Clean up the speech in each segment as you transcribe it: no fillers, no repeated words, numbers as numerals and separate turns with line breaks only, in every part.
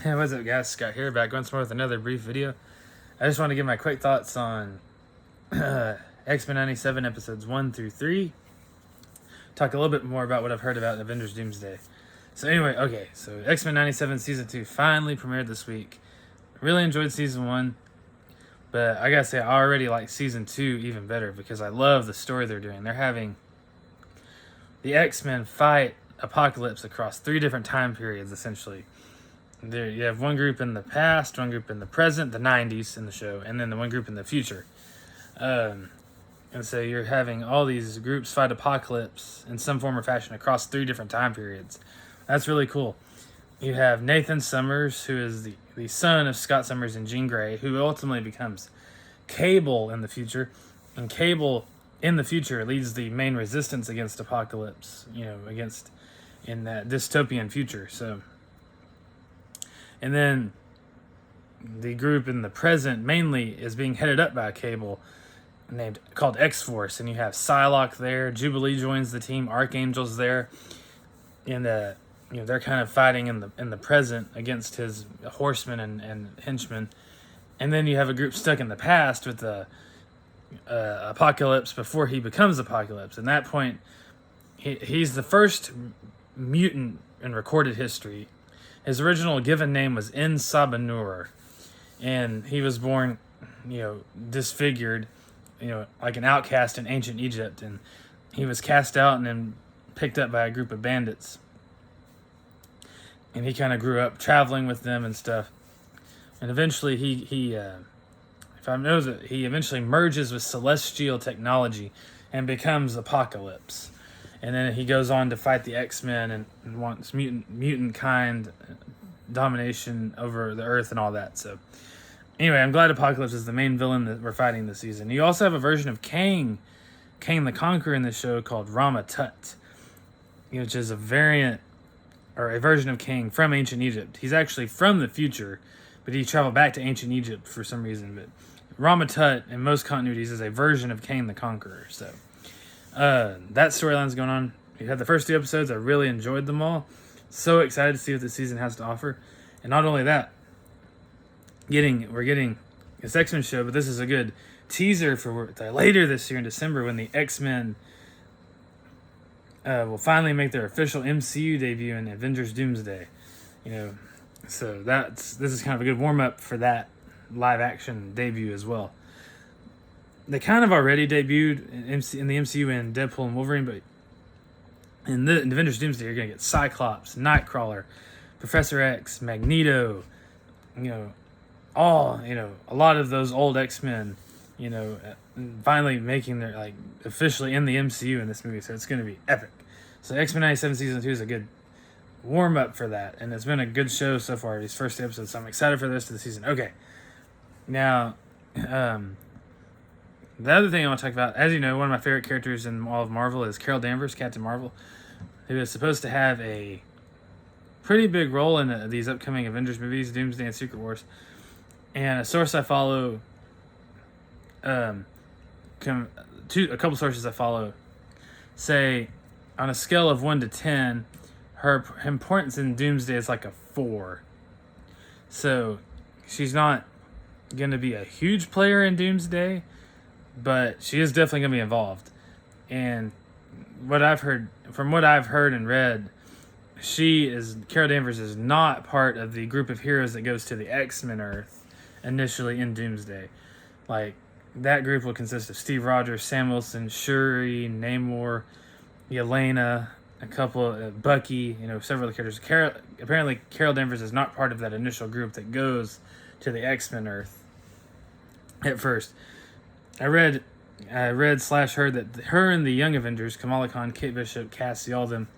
Hey, what's up, guys? Scott here, back once more with another brief video. I just want to give my quick thoughts on X-Men 97 episodes 1 through 3. Talk a little bit more about what I've heard about Avengers Doomsday. So anyway, so X-Men 97 Season 2 finally premiered this week. Really enjoyed Season 1, but I gotta say I already like Season 2 even better because I love the story they're doing. They're having the X-Men fight Apocalypse across 3 different time periods, essentially. There, you have one group in the past, one group in the present, the 90s in the show, and then the one group in the future. And so you're having all these groups fight Apocalypse in some form or fashion across 3 different time periods. That's really cool. You have Nathan Summers, who is the son of Scott Summers and Jean Grey, who ultimately becomes Cable in the future. And Cable in the future leads the main resistance against Apocalypse, in that dystopian future. So. And then the group in the present mainly is being headed up by a Cable called X-Force, and you have Psylocke there. Jubilee joins the team. Archangel's there, and they're kind of fighting in the present against his horsemen and henchmen. And then you have a group stuck in the past with the Apocalypse before he becomes Apocalypse. At that point, he's the first mutant in recorded history. His original given name was En Sabanur, and he was born, disfigured, like an outcast in ancient Egypt, and he was cast out and then picked up by a group of bandits. And he kind of grew up traveling with them and stuff. And eventually he eventually merges with celestial technology and becomes Apocalypse. And then he goes on to fight the X-Men and wants mutant kind domination over the Earth and all that. So anyway, I'm glad Apocalypse is the main villain that we're fighting this season. You also have a version of Kang the Conqueror in this show called Rama Tut, which is a variant or a version of Kang from ancient Egypt. He's actually from the future, but he traveled back to ancient Egypt for some reason. But Rama Tut in most continuities is a version of Kang the Conqueror. So that storyline's going on. We had the first 2 episodes. I really enjoyed them all. So excited to see what the season has to offer. And not only that, we're getting this X-Men show, but this is a good teaser for later this year in December when the X-Men will finally make their official MCU debut in Avengers Doomsday. So this is kind of a good warm-up for that live-action debut as well. They kind of already debuted in the MCU in Deadpool and Wolverine, but in the Avengers Doomsday, you're going to get Cyclops, Nightcrawler, Professor X, Magneto, a lot of those old X-Men, finally making their, officially in the MCU in this movie, so it's going to be epic. So X-Men 97 Season 2 is a good warm-up for that, and it's been a good show so far, these first 2 episodes, so I'm excited for the rest of the season. Okay, now, the other thing I want to talk about, as you know, one of my favorite characters in all of Marvel is Carol Danvers, Captain Marvel, who is supposed to have a pretty big role in these upcoming Avengers movies, Doomsday and Secret Wars. And a source I follow, a couple sources I follow, say on a scale of 1 to 10, her importance in Doomsday is like a 4. So she's not going to be a huge player in Doomsday, but she is definitely going to be involved. And from what I've heard and read, Carol Danvers is not part of the group of heroes that goes to the X-Men Earth initially in Doomsday. That group will consist of Steve Rogers, Sam Wilson, Shuri, Namor, Yelena, a couple of Bucky, several of the characters. Apparently Carol Danvers is not part of that initial group that goes to the X-Men Earth at first. I read / heard that her and the Young Avengers, Kamala Khan, Kate Bishop, Cassie, all of them,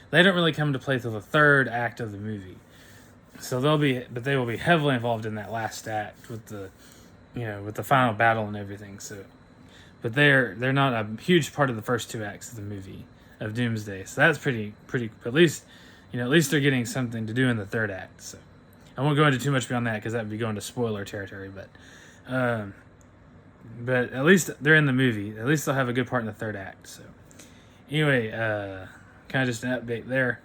they don't really come to play till the 3rd act of the movie. So they will be heavily involved in that last act with the final battle and everything. So, but they're not a huge part of the first 2 acts of the movie of Doomsday. So that's pretty. At least they're getting something to do in the 3rd act. So I won't go into too much beyond that because that would be going to spoiler territory. But at least they're in the movie. At least they'll have a good part in the 3rd act. So anyway, kind of just an update there.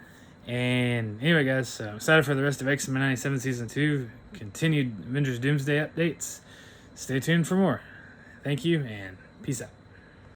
And anyway, guys, so I'm excited for the rest of X-Men 97 Season 2, continued Avengers Doomsday updates. Stay tuned for more. Thank you, and peace out.